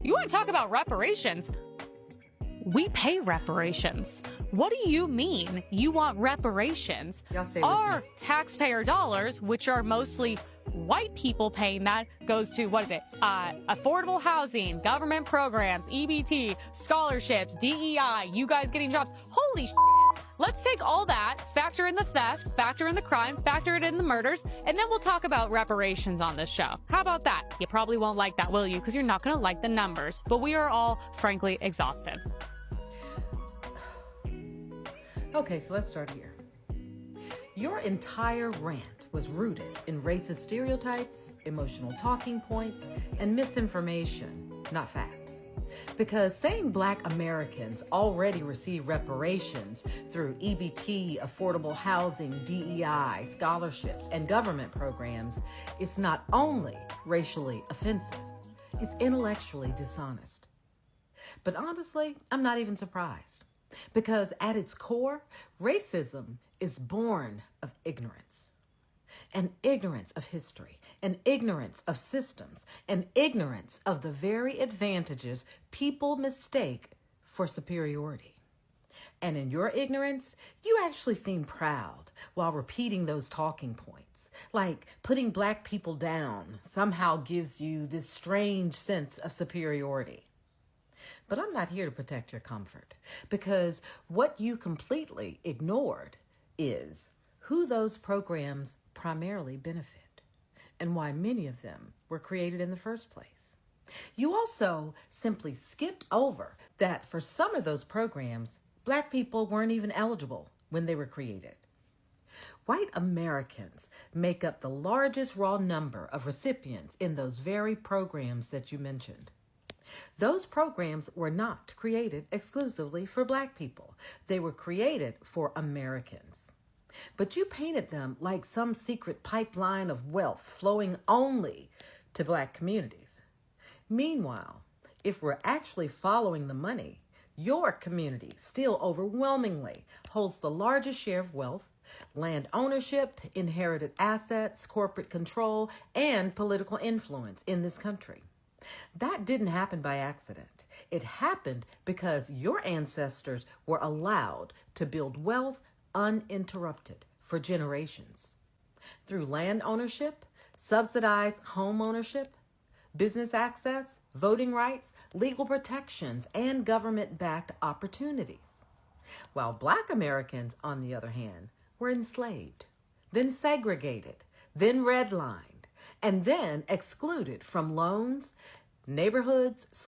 You want to talk about reparations? We pay reparations. What do you mean you want reparations? Our taxpayer dollars, which are mostly white people paying that, goes to, what is it? Affordable housing, government programs, EBT, scholarships, DEI, you guys getting jobs. Holy shit. Let's take all that, factor in the theft, factor in the crime, factor it in the murders, and then we'll talk about reparations on this show. How about that? You probably won't like that, will you? Because you're not going to like the numbers. But we are all, frankly, exhausted. Okay, so let's start here. Your entire rant was rooted in racist stereotypes, emotional talking points, and misinformation, not facts. Because saying Black Americans already receive reparations through EBT, affordable housing, DEI, scholarships, and government programs is not only racially offensive, it's intellectually dishonest. But honestly, I'm not even surprised. Because at its core, racism is born of ignorance. An ignorance of history, an ignorance of systems, an ignorance of the very advantages people mistake for superiority. And in your ignorance, you actually seem proud while repeating those talking points. Like putting Black people down somehow gives you this strange sense of superiority. But I'm not here to protect your comfort, because what you completely ignored is who those programs primarily benefit and why many of them were created in the first place. You also simply skipped over that for some of those programs, Black people weren't even eligible when they were created. White Americans make up the largest raw number of recipients in those very programs that you mentioned. Those programs were not created exclusively for Black people. They were created for Americans. But you painted them like some secret pipeline of wealth flowing only to Black communities. Meanwhile, if we're actually following the money, your community still overwhelmingly holds the largest share of wealth, land ownership, inherited assets, corporate control, and political influence in this country. That didn't happen by accident. It happened because your ancestors were allowed to build wealth uninterrupted for generations. Through land ownership, subsidized home ownership, business access, voting rights, legal protections, and government-backed opportunities. While Black Americans, on the other hand, were enslaved, then segregated, then redlined, and then excluded from loans, neighborhoods,